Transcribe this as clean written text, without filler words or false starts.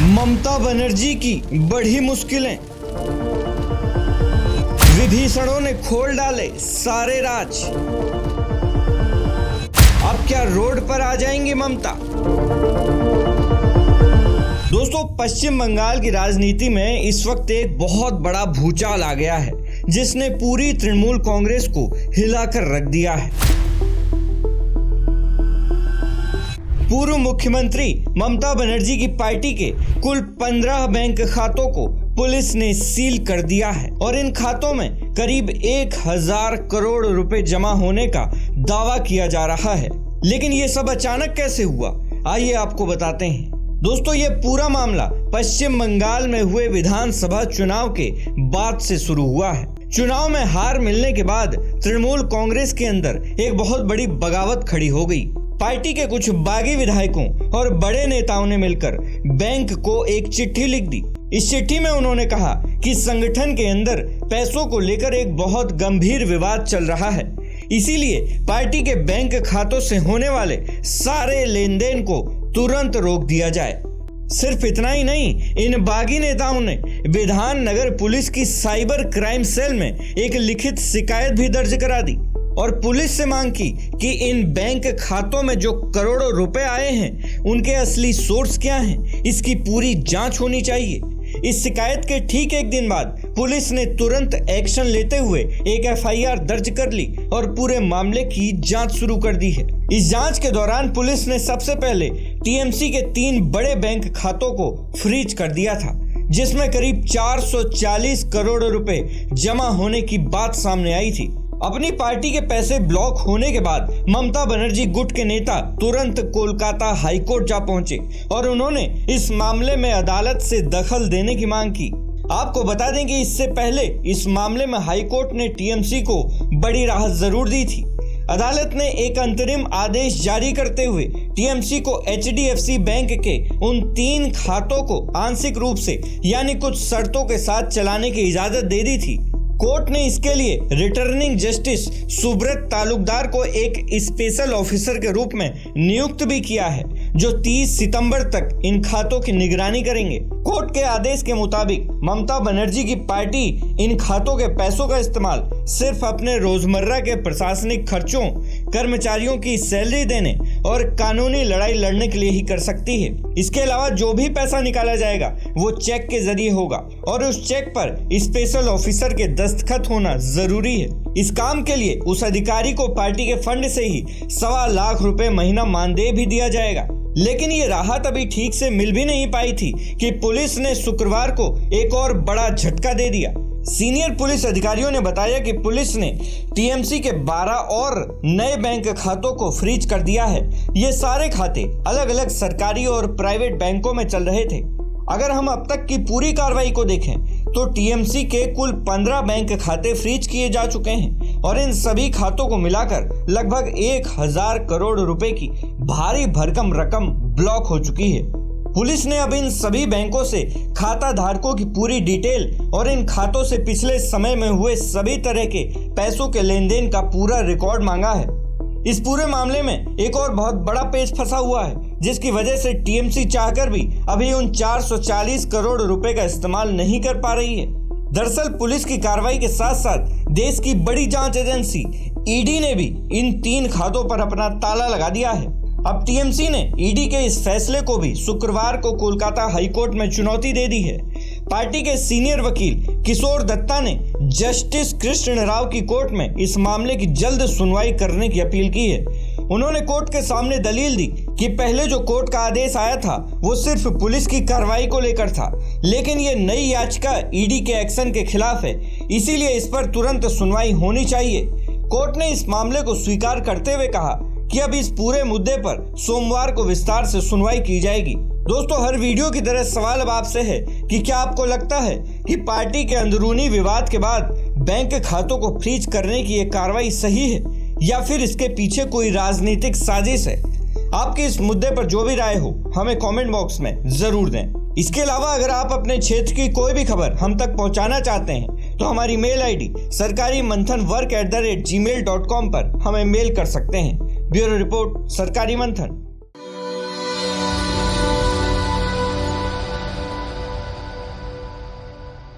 ममता बनर्जी की बढ़ी मुश्किलें, विभीषणों ने खोल डाले सारे राज। अब क्या रोड पर आ जाएंगी ममता? दोस्तों, पश्चिम बंगाल की राजनीति में इस वक्त एक बहुत बड़ा भूचाल आ गया है, जिसने पूरी तृणमूल कांग्रेस को हिलाकर रख दिया है। पूर्व मुख्यमंत्री ममता बनर्जी की पार्टी के कुल 15 बैंक खातों को पुलिस ने सील कर दिया है और इन खातों में करीब 1000 करोड़ रुपए जमा होने का दावा किया जा रहा है। लेकिन ये सब अचानक कैसे हुआ, आइए आपको बताते हैं। दोस्तों, ये पूरा मामला पश्चिम बंगाल में हुए विधानसभा चुनाव के बाद से शुरू हुआ है। चुनाव में हार मिलने के बाद तृणमूल कांग्रेस के अंदर एक बहुत बड़ी बगावत खड़ी हो गई। पार्टी के कुछ बागी विधायकों और बड़े नेताओं ने मिलकर बैंक को एक चिट्ठी लिख दी। इस चिट्ठी में उन्होंने कहा कि संगठन के अंदर पैसों को लेकर एक बहुत गंभीर विवाद चल रहा है, इसीलिए पार्टी के बैंक खातों से होने वाले सारे लेन देन को तुरंत रोक दिया जाए। सिर्फ इतना ही नहीं, इन बागी नेताओं ने विधान नगर पुलिस की साइबर क्राइम सेल में एक लिखित शिकायत भी दर्ज करा दी और पुलिस से मांग की कि इन बैंक खातों में जो करोड़ों रुपए आए हैं उनके असली सोर्स क्या हैं, इसकी पूरी जांच होनी चाहिए। इस शिकायत के ठीक एक दिन बाद पुलिस ने तुरंत एक्शन लेते हुए एक FIR दर्ज कर ली और पूरे मामले की जांच शुरू कर दी है। इस जांच के दौरान पुलिस ने सबसे पहले TMC के 3 बड़े बैंक खातों को फ्रीज कर दिया था, जिसमें करीब 440 करोड़ रुपए जमा होने की बात सामने आई थी। अपनी पार्टी के पैसे ब्लॉक होने के बाद ममता बनर्जी गुट के नेता तुरंत कोलकाता हाईकोर्ट जा पहुंचे और उन्होंने इस मामले में अदालत से दखल देने की मांग की। आपको बता दें कि इससे पहले इस मामले में हाईकोर्ट ने TMC को बड़ी राहत जरूर दी थी। अदालत ने एक अंतरिम आदेश जारी करते हुए TMC को HDFC बैंक के उन 3 खातों को आंशिक रूप से यानी कुछ शर्तों के साथ चलाने की इजाजत दे दी थी। कोर्ट ने इसके लिए रिटर्निंग जस्टिस सुब्रत तालुकदार को एक स्पेशल ऑफिसर के रूप में नियुक्त भी किया है, जो 30 सितंबर तक इन खातों की निगरानी करेंगे। कोर्ट के आदेश के मुताबिक ममता बनर्जी की पार्टी इन खातों के पैसों का इस्तेमाल सिर्फ अपने रोजमर्रा के प्रशासनिक खर्चों, कर्मचारियों की सैलरी देने और कानूनी लड़ाई लड़ने के लिए ही कर सकती है। इसके अलावा जो भी पैसा निकाला जाएगा वो चेक के जरिए होगा और उस चेक पर स्पेशल ऑफिसर के दस्तखत होना जरूरी है। इस काम के लिए उस अधिकारी को पार्टी के फंड से ही 1.25 लाख रुपए महीना मानदेय भी दिया जाएगा। लेकिन ये राहत अभी ठीक से मिल भी नहीं पाई थी कि पुलिस ने शुक्रवार को एक और बड़ा झटका दे दिया। सीनियर पुलिस अधिकारियों ने बताया कि पुलिस ने TMC के 12 और नए बैंक खातों को फ्रीज कर दिया है। ये सारे खाते अलग अलग सरकारी और प्राइवेट बैंकों में चल रहे थे। अगर हम अब तक की पूरी कार्रवाई को देखें तो TMC के कुल 15 बैंक खाते फ्रीज किए जा चुके हैं और इन सभी खातों को मिलाकर लगभग 1000 करोड़ रुपए की भारी भरकम रकम ब्लॉक हो चुकी है। पुलिस ने अब इन सभी बैंकों से खाता धारकों की पूरी डिटेल और इन खातों से पिछले समय में हुए सभी तरह के पैसों के लेन देन का पूरा रिकॉर्ड मांगा है। इस पूरे मामले में एक और बहुत बड़ा पेच फंसा हुआ है, जिसकी वजह से TMC चाहकर भी अभी उन 440 करोड़ रुपए का इस्तेमाल नहीं कर पा रही है। दरअसल पुलिस की कार्रवाई के साथ साथ देश की बड़ी जांच एजेंसी ED ने भी इन 3 खातों पर अपना ताला लगा दिया है। अब TMC ने ED के इस फैसले को भी शुक्रवार को कोलकाता हाईकोर्ट में चुनौती दे दी है। पार्टी के सीनियर वकील किशोर दत्ता ने जस्टिस कृष्ण राव की कोर्ट में इस मामले की जल्द सुनवाई करने की अपील की है। उन्होंने कोर्ट के सामने दलील दी कि पहले जो कोर्ट का आदेश आया था वो सिर्फ पुलिस की कार्रवाई को लेकर था, लेकिन ये नई याचिका ED के एक्शन के खिलाफ है, इसीलिए इस पर तुरंत सुनवाई होनी चाहिए। कोर्ट ने इस मामले को स्वीकार करते हुए कहा कि अब इस पूरे मुद्दे पर सोमवार को विस्तार से सुनवाई की जाएगी। दोस्तों, हर वीडियो की तरह सवाल अब आपसे है कि क्या आपको लगता है कि पार्टी के अंदरूनी विवाद के बाद बैंक खातों को फ्रीज करने की ये कार्रवाई सही है या फिर इसके पीछे कोई राजनीतिक साजिश है? आपकी इस मुद्दे पर जो भी राय हो हमें कमेंट बॉक्स में जरूर दें। इसके अलावा अगर आप अपने क्षेत्र की कोई भी खबर हम तक पहुंचाना चाहते हैं तो हमारी मेल ID sarkarimanthan@gmail.com पर हमें मेल कर सकते हैं। ब्यूरो रिपोर्ट, सरकारी मंथन।